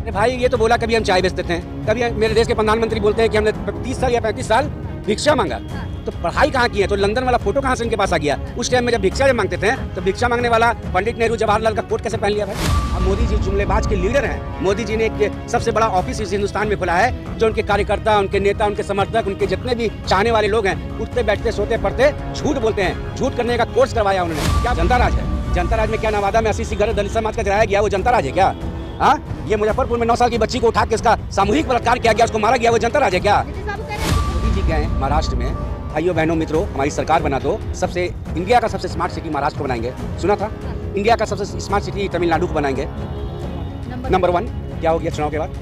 अरे भाई ये तो बोला कभी हम चाय बेचते थे, कभी मेरे देश के प्रधानमंत्री बोलते हैं कि हमने 30 साल या 35 साल भिक्षा मांगा। तो पढ़ाई कहाँ की है? तो लंदन वाला फोटो कहाँ से इनके पास आ गया? उस टाइम में जब भिक्षा जब मांगते थे तो भिक्षा मांगने वाला पंडित नेहरू जवाहरलाल का कोट कैसे पहन लिया भाई? अब मोदी जी जुमलेबाज के लीडर हैं। मोदी जी ने एक सबसे बड़ा ऑफिस इस हिंदुस्तान में खोला है, जो उनके कार्यकर्ता, उनके नेता, उनके समर्थक, उनके जितने भी चाहने वाले लोग हैं, उठते बैठते सोते पढ़ते झूठ बोलते हैं। झूठ करने का कोर्स करवाया उन्होंने। क्या जनता राज है? जनता राज में क्या नवादा में 80 घर दलित समाज का गिराया गया, वो जनता राज है क्या? हाँ, ये मुजफ्फरपुर में 9 साल की बच्ची को उठा के इसका सामूहिक बलात्कार किया गया, उसको मारा गया, वो जनता राज है क्या? मोदी जी गए महाराष्ट्र में, भाइयों बहनों मित्रों, हमारी सरकार बना दो, सबसे इंडिया का सबसे स्मार्ट सिटी महाराष्ट्र को बनाएंगे। सुना था? इंडिया का सबसे स्मार्ट सिटी तमिलनाडु को बनाएंगे। नंबर 1 क्या हो गया चुनाव के बाद?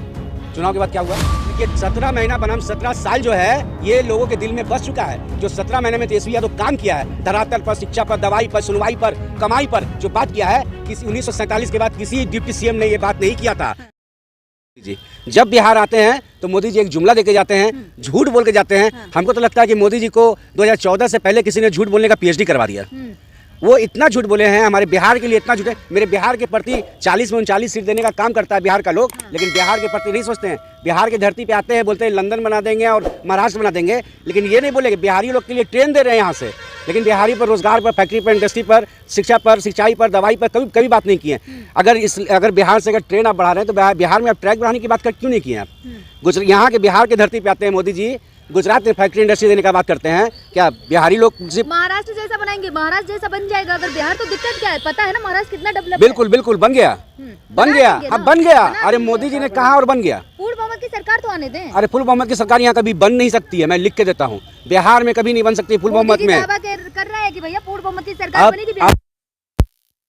चुनाव के बाद क्या हुआ? देखिए 17 महीना बनाम 17 साल जो है ये लोगों के दिल में बस चुका है। जो 17 महीने में तेजस्वी यादव काम किया है, धरातल पर, शिक्षा पर, दवाई पर, सुनवाई पर, कमाई पर जो बात किया है, किसी 1947 के बाद किसी डिप्टी सीएम ने ये बात नहीं किया था। जी जब बिहार आते हैं तो मोदी जी एक जुमला देके जाते हैं, झूठ बोल के जाते हैं। हमको तो लगता है कि मोदी जी को 2014 से पहले किसी ने झूठ बोलने का पीएचडी करवा दिया। वो इतना झूठ बोले हैं, हमारे बिहार के लिए इतना झूठ है। मेरे बिहार के प्रति 40 में 39 सीट देने का काम करता है बिहार का लोग, लेकिन बिहार के प्रति नहीं सोचते हैं। बिहार की धरती पे आते हैं, बोलते हैं लंदन बना देंगे और महाराष्ट्र बना देंगे, लेकिन ये नहीं बोले कि बिहारी लोग के लिए ट्रेन दे रहे हैं यहाँ से, लेकिन बिहारी पर रोजगार पर, फैक्ट्री पर, इंडस्ट्री पर, शिक्षा पर, सिंचाई पर, दवाई पर कभी बात नहीं की है। अगर बिहार से अगर ट्रेन आप बढ़ा रहे हैं तो बिहार में आप ट्रैक बढ़ाने की बात क्यों नहीं की है आप? यहाँ के बिहार की धरती पे आते हैं मोदी जी, गुजरात में फैक्ट्री इंडस्ट्री देने का बात करते हैं। क्या बिहारी लोग महाराष्ट्र जैसा बनाएंगे? महाराष्ट्र जैसा बन जाएगा अगर बिहार, तो दिक्कत क्या है? पता है ना महाराष्ट्र कितना डेवलप है। बिल्कुल बिल्कुल बन गया, अब बन गया। अरे मोदी जी ने कहा और बन गया। पूर्ण बहुमत की सरकार तो आने दें। अरे फुल बहुमत की सरकार यहाँ कभी बन नहीं सकती है, मैं लिख के देता हूँ। बिहार में कभी नहीं बन सकती फुल बहुमत में। दावा कर रहा है कि भैया पूर्ण बहुमत की सरकार बनेगी।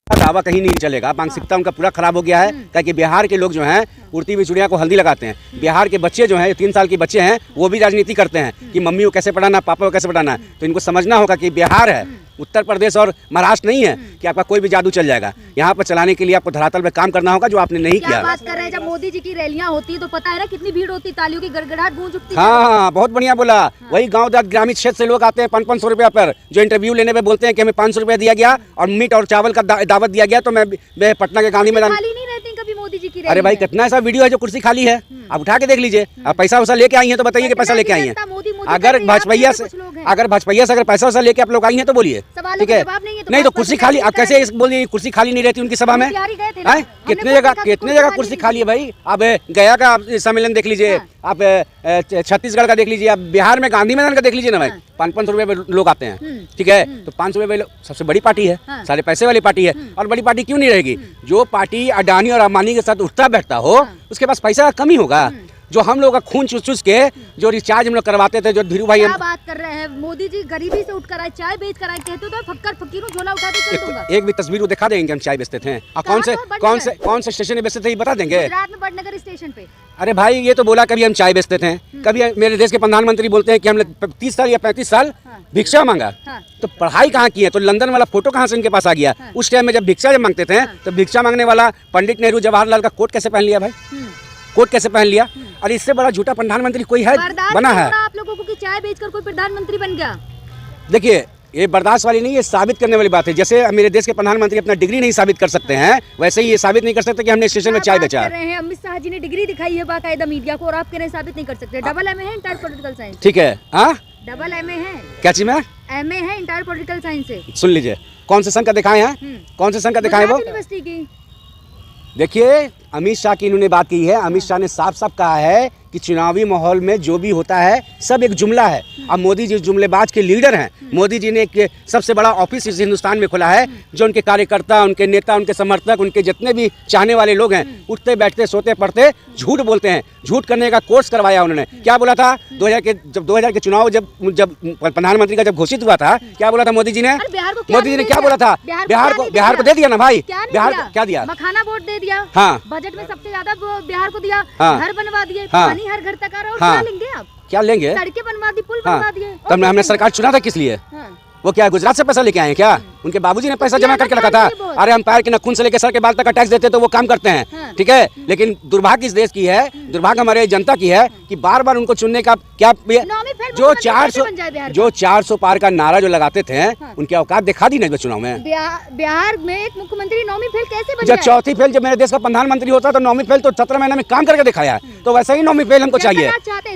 दावा कहीं नहीं चलेगा, मानसिकता उनका पूरा खराब हो गया है। ताकि बिहार के लोग जो हैं उड़ती हुई चिड़िया को हल्दी लगाते हैं। बिहार के बच्चे जो हैं 3 साल के बच्चे हैं, वो भी राजनीति करते हैं कि मम्मी को कैसे पढ़ाना, पापा को कैसे पढ़ाना। तो इनको समझना होगा कि बिहार है, उत्तर प्रदेश और महाराष्ट्र नहीं है कि आपका कोई भी जादू चल जाएगा। यहाँ पर चलाने के लिए आपको धरातल पे काम करना होगा, जो आपने नहीं किया। बात कर रहे हैं, जब मोदी जी की रैलियां होती तो पता है ना कितनी भीड़ होती, तालियों की गड़गड़ाहट गूंज उठती। हाँ, बहुत बढ़िया बोला। वही गाँव ग्रामीण क्षेत्र से लोग आते हैं 500 रुपया पर, जो इंटरव्यू लेने में बोलते हैं कि हमें 500 रुपया दिया गया और मीट और चावल का दावत दिया गया। तो मैं पटना के गांधी मैदान नहीं रहती कभी मोदी जी की। अरे भाई कितना ऐसा वीडियो है जो कुर्सी खाली है, आप उठा के देख लीजिए। आप पैसा वैसा लेके आई हैं तो बताइए कि पैसा लेके आई हैं। अगर भाजपा से अगर पैसा वैसा लेके आप लोग आई हैं तो बोलिए, ठीक है? नहीं तो कुर्सी खाली कैसे बोलिए? कुर्सी खाली नहीं रहती उनकी सभा में। कितने जगह कुर्सी खाली है भाई? आप गया का सम्मेलन देख लीजिए, आप छत्तीसगढ़ का देख लीजिए, आप बिहार में गांधी मैदान का देख लीजिए ना भाई। 500 रुपए पे लोग आते हैं, ठीक है? तो 500 रुपए सबसे बड़ी पार्टी है, सारे पैसे वाली पार्टी है। और बड़ी पार्टी क्यों नहीं रहेगी? जो पार्टी अडानी और अंबानी के साथ उठता बैठता हो, उसके पास पैसा कम ही होगा। जो हम लोग का खून चूस के जो रिचार्ज हम लोग करवाते थे, जो धीरू भाई क्या बात कर रहे हैं? मोदी जी गरीबी से उठ कर आए, चाय बेच कर आए, कहते तो फक्कर फकीरों झोला उठा के चल दूंगा। एक भी तस्वीर वो दिखा देंगे हम चाय बेचते थे? कौन से स्टेशन पे बेचते थे ये बता देंगे? गुजरात में बड़नगर स्टेशन पे। अरे भाई ये तो बोला कभी हम चाय बेचते थे, कभी मेरे देश के प्रधानमंत्री बोलते हैं कि हमने 30 साल या 35 साल भिक्षा मांगा। तो पढ़ाई कहाँ की है? तो लंदन वाला फोटो कहाँ से इनके पास आ गया? उस टाइम में जब भिक्षा जब मांगते थे तो भिक्षा मांगने वाला पंडित नेहरू जवाहरलाल का कोट कैसे पहन लिया भाई? कोट कैसे पहन लिया? और इससे बड़ा झूठा प्रधानमंत्री कोई है बना है? आप लोगों को कि चाय बेचकर कोई प्रधानमंत्री बन गया। देखिए ये बर्दाश्त वाली नहीं, ये साबित करने वाली बात है। जैसे मेरे देश के प्रधानमंत्री अपना डिग्री नहीं साबित कर सकते हैं, वैसे ही ये साबित नहीं कर सकते कि हमने स्टेशन में चाय बेचा। अमित शाह जी ने डिग्री दिखाई है बाकायदा मीडिया को, और आप कह रहे हैं साबित नहीं कर सकते। डबल एमए है इंटर पॉलिटिकल साइंस, ठीक है? हाँ, डबल एमए है। क्या चीज में? एमए है इंटर पॉलिटिकल साइंस से। सुन लीजिए, कौन से संघ का दिखाए हैं? कौन से संघ का दिखाए वो? यूनिवर्सिटी की। देखिए अमित शाह की इन्होंने बात की है। अमित शाह ने साफ साफ कहा है कि चुनावी माहौल में जो भी होता है सब एक जुमला है। अब मोदी जी जुमलेबाज के लीडर हैं। मोदी जी ने एक सबसे बड़ा ऑफिस इस हिंदुस्तान में खोला है, जो उनके कार्यकर्ता, उनके नेता, उनके समर्थक, उनके जितने भी चाहने वाले लोग हैं, उठते बैठते सोते पढ़ते झूठ बोलते हैं। झूठ करने का कोर्स करवाया उन्होंने। क्या बोला था 2000 के चुनाव जब प्रधानमंत्री का जब घोषित हुआ था, क्या बोला था मोदी जी ने? मोदी जी ने क्या बोला था? बिहार को दे दिया ना भाई। बिहार को क्या दिया? मखाना वोट दे दिया। हाँ, बजट में सबसे ज्यादा बिहार को दिया। हाँ, घर बनवा दिए, पानी हर घर तक आ रहा है। और हाँ, क्या लेंगे आप? क्या लेंगे? सड़कें बनवा दी, पुल बनवा दिए। तब हमने सरकार चुना था किस लिए? हाँ। वो क्या गुजरात से पैसा लेके आए हैं क्या? उनके बाबूजी ने पैसा जमा किया करके था रखा काम था। भी बहुत। अरे हम पैर के नखून से लेकर सर के बाल तक का टैक्स देते तो वो काम करते हैं, हाँ। ठीक है। लेकिन दुर्भाग्य इस देश की है, दुर्भाग्य हमारे जनता की है कि बार बार उनको चुनने का क्या नौवीं फेल जो मुख्यमंत्री 400 कैसे बन जाए बिहार का? जो 400 पार का नारा जो लगाते थे हाँ। उनकी औकात दिखा दी ना चुनाव में। बिहार में एक मुख्यमंत्री नौवीं फेल कैसे बन जब जाए? चौथी फेल जब मेरे देश का प्रधानमंत्री होता तो नौवीं फेल तो 17 महीने में काम करके दिखाया, तो वैसा ही नौवीं फेल हमको चाहिए।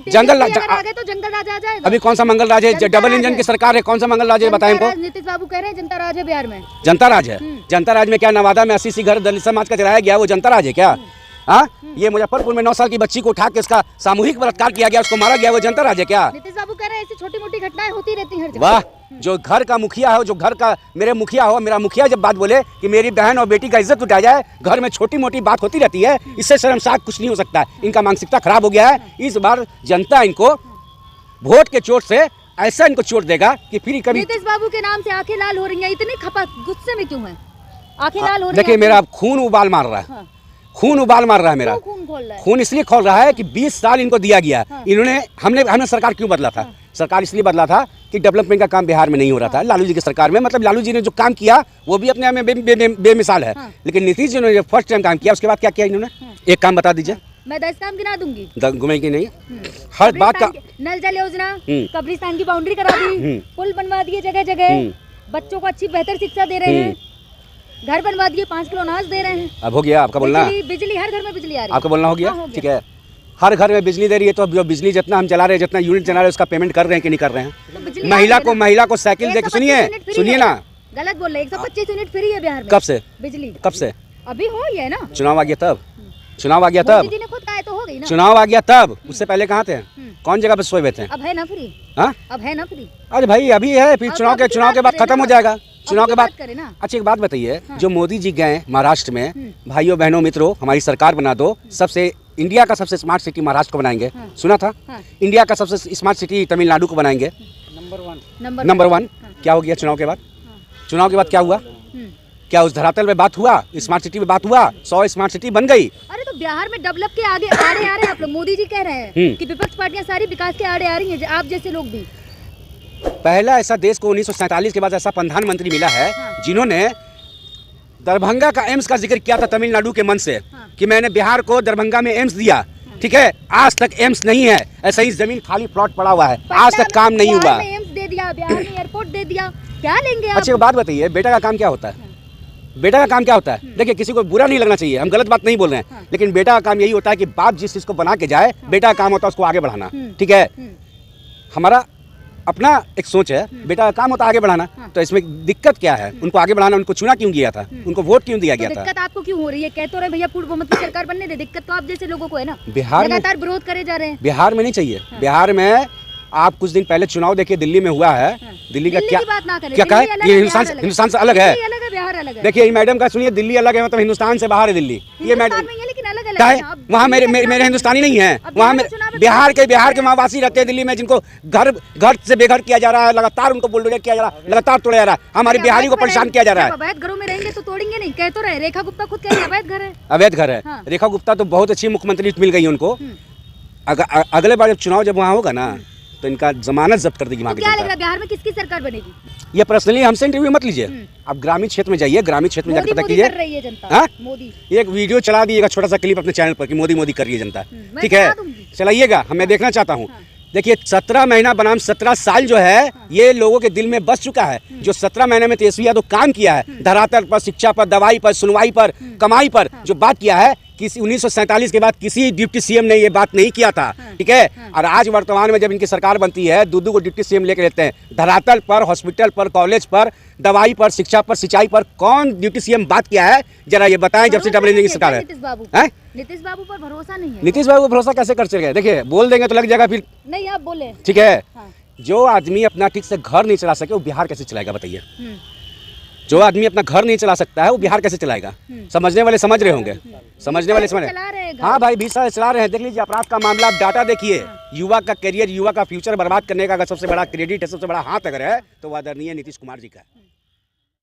जंगल अगर आ गए तो जंगल राज आ जाएगा। अभी कौन सा मंगल राज है? जनता डबल राज इंजन है। की सरकार है, कौन सा मंगल राज है बताएं जनता हमको। राज, नीतीश बाबू कह रहे हैं जनता राज है बिहार में। जनता राज है। जनता राज में क्या नवादा में 80 घर दलित समाज का जलाया गया, वो जनता राज है क्या? हाँ, ये मुजफ्फरपुर में 9 साल की बच्ची को उठा के उसका सामूहिक बलात्कार किया गया, उसको मारा गया, वो जनता राज है क्या? नीतीश बाबू कह रहे हैं ऐसी छोटी मोटी घटनाएं होती रहती हैं हर जगह। वाह, जो घर का मुखिया हो, जो घर का मेरे मुखिया हो, मेरा मुखिया जब बात बोले कि मेरी बहन और बेटी का इज्जत उठाया जाए, घर में छोटी मोटी बात होती रहती है, इससे शर्मसार कुछ नहीं हो सकता है। इनका मानसिकता खराब हो गया है। इस बार जनता इनको वोट के चोट से ऐसा इनको चोट देगा कि फिर कभी। नीतीश बाबू के नाम से आंखें लाल हो रही हैं, इतनी खपा गुस्से में क्यों है? आंखें लाल हो रही हैं। देखिए मेरा खून उबाल मार रहा है, हाँ। खून उबाल मार रहा है मेरा। क्यों खून खोल रहा है? खून इसलिए खोल रहा है कि 20 साल इनको दिया गया। हाँ। इन्होंने हमने सरकार क्यों बदला था? सरकार इसलिए बदला था कि डेवलपमेंट का काम बिहार में नहीं हो रहा था लालू जी की सरकार में। मतलब लालू जी ने जो काम किया वो भी अपने आप में बेमिसाल है। हाँ। लेकिन नीतीश जी ने जब फर्स्ट टाइम काम किया उसके बाद क्या किया इन्होंने? एक काम बता दीजिए। मैं 10 काम गिना दूंगी। घूमेगी नहीं, हर बात का। नल जल योजना, कब्रिस्तान की बाउंड्री करा दी, पुल बनवा दिए जगह जगह, बच्चों को अच्छी बेहतर शिक्षा दे रहे हैं, घर बनवा दिए, 5 किलो अनाज दे रहे हैं। अब हो गया आपका बोलना? बिजली हर घर में बिजली आ रही है। आपका बोलना हो गया? हाँ, हो गया। ठीक है, हर घर में बिजली दे रही है, तो जो बिजली जितना हम चला रहे हैं, जितना यूनिट चला रहे हैं, उसका पेमेंट कर रहे हैं कि नहीं कर रहे हैं? तो बिजली महिला आ रही है ना। को साइकिल दे के सुनिए ना। गलत बोल रहे, 125 यूनिट फ्री है बिहार में। कब से? बिजली कब से? अभी हो ही है ना। चुनाव आ गया तब, चुनाव आ गया मोदी तब, जी ने खुद कहा है तो हो गई ना। चुनाव आ गया तब। उससे पहले कहाँ थे? कौन जगह पे सोए हुए थे? अब है ना फ्री। हाँ, अब है ना फ्री। अरे भाई अभी है, फिर अब चुनाव अभी की के बाद बात करें खत्म ना। हो जाएगा। चुनाव के की बाद बात करें ना। अच्छा एक बात बताइए, जो मोदी जी गए महाराष्ट्र में, भाइयों बहनों मित्रों हमारी सरकार बना दो, सबसे इंडिया का सबसे स्मार्ट सिटी महाराष्ट्र को बनाएंगे। सुना था? इंडिया का सबसे स्मार्ट सिटी तमिलनाडु को बनाएंगे, नंबर 1। क्या हो गया चुनाव के बाद? चुनाव के बाद क्या हुआ? क्या उस धरातल पे बात हुआ? स्मार्ट सिटी पे बात हुआ? 100 स्मार्ट सिटी बन गई। अरे तो बिहार में डेवलप के आगे आड़े आ रहे हैं आप लोग। मोदी जी कह रहे हैं कि विपक्ष पार्टियां सारी विकास के आड़े आ रही हैं, आप जैसे लोग भी। पहला ऐसा देश को 1947 के बाद ऐसा प्रधानमंत्री मिला है जिन्होंने दरभंगा का एम्स का जिक्र किया था तमिलनाडु के मन से कि मैंने बिहार को दरभंगा में एम्स दिया, ठीक है। आज तक एम्स नहीं है, ऐसा ही जमीन खाली प्लॉट पड़ा हुआ है, आज तक काम नहीं हुआ। बिहार में एम्स दे दिया, बिहार में एयरपोर्ट दे दिया, क्या लेंगे आप? अच्छा एक बात बताइए, बेटा का काम क्या होता है? बेटा का काम क्या होता है? देखिए किसी को बुरा नहीं लगना चाहिए, हम गलत बात नहीं बोल रहे हैं, लेकिन बेटा का काम यही होता है कि बाप जिस चीज को बना के जाए, बेटा का काम होता है उसको आगे बढ़ाना, ठीक है। हमारा अपना एक सोच है, बेटा का काम होता है आगे बढ़ाना। तो इसमें दिक्कत क्या है? उनको आगे बढ़ाना, उनको चुना क्यों गया था? उनको वोट क्यों दिया गया था? दिक्कत आपको क्यों हो रही है? कह तो रहे भैया पूर्ण बहुमत की सरकार बनने दे, दिक्कत तो आप जैसे लोगों को है ना। बिहार में लगातार विरोध करे जा रहे हैं। बिहार में नहीं चाहिए। बिहार में आप कुछ दिन पहले चुनाव देखिए, दिल्ली में हुआ है। दिल्ली का क्या की बात ना करें, क्या कहा? दिल्ली अलग ये है, हिंदुस्तान बिहार हिंदुस्तान से अलग है। दिल्ली अलग है, बिहार अलग है। देखिए मैडम का सुनिए, दिल्ली अलग है मतलब हिंदुस्तान से बाहर है दिल्ली। ये मैडम हिंदुस्तान में ही है, लेकिन अलग अलग क्या है। है? अब वहाँ दिल्ली मेरे का मेरे हिंदुस्तानी नहीं है, अब वहाँ बिहार के बिहार के वहाँवासी रहते हैं दिल्ली में, जिनको घर से बेघर किया जा रहा है, लगातार उनको बुलडोजर किया जा रहा है, लगातार तोड़ा जा रहा है, हमारी बिहारी को परेशान किया जा रहा है। अवैध घरों में रहेंगे तो तोड़ेंगे नहीं, कह तो रहे। रेखा गुप्ता खुद कह रही है अवैध घर है। अवैध घर है। हाँ। रेखा गुप्ता तो बहुत अच्छी मुख्यमंत्री मिल गई उनको। अगले बार जब चुनाव जब वहाँ होगा ना तो इनका जमानत जब्त कर देगी वहाँ तो की क्या लग जनता। रहा है बिहार में किसकी सरकार बनेगी? ये पर्सनली हमसे इंटरव्यू मत लीजिए, आप ग्रामीण क्षेत्र में जाइए, ग्रामीण क्षेत्र में जाकर पता मोदी कीजिए। कर रही है जनता। हाँ? मोदी एक वीडियो चला दिएगा, छोटा सा क्लिप अपने चैनल पर कि मोदी मोदी कर रही है जनता, मैं ठीक है। चला दूंगी। चलाइएगा, मैं देखना चाहता हूँ। देखिए 17 महीना बनाम 17 साल जो है ये लोगों के दिल में बस चुका है। जो 17 महीने में तेजस्वी यादव काम किया है, धरातल पर, शिक्षा पर, दवाई पर, सुनवाई पर, कमाई पर जो बात किया है, किसी 1947 के बाद किसी डिप्टी सीएम ने ये बात नहीं किया था, ठीक है। और आज वर्तमान में जब इनकी सरकार बनती है, दो को डिप्टी सीएम लेकर लेते हैं। धरातल पर, हॉस्पिटल पर, कॉलेज पर, दवाई पर, शिक्षा पर, सिंचाई पर कौन डिप्टी सीएम बात किया है? जरा ये बताएं जब से डबल इंजन की सरकार है। नीतीश बाबू पर भरोसा नहीं है। नीतीश बाबू को भरोसा कैसे कर चले गए? देखिए बोल देंगे तो लग जाएगा फिर, नहीं आप बोले। ठीक है। हाँ। जो आदमी अपना ठीक से घर नहीं चला सके वो बिहार कैसे चलाएगा बताइए? जो आदमी अपना घर नहीं चला सकता है वो बिहार कैसे चलाएगा? समझने वाले समझ रहे होंगे, समझने वाले समझ रहे हैं। हाँ भाई 20 साल चला रहे हैं। देख लीजिए अपराध का मामला, आप डाटा देखिए। युवा का करियर, युवा का फ्यूचर बर्बाद करने का अगर सबसे बड़ा क्रेडिट है, सबसे बड़ा हाथ अगर है तो वो आदरणीय नीतीश कुमार जी का है।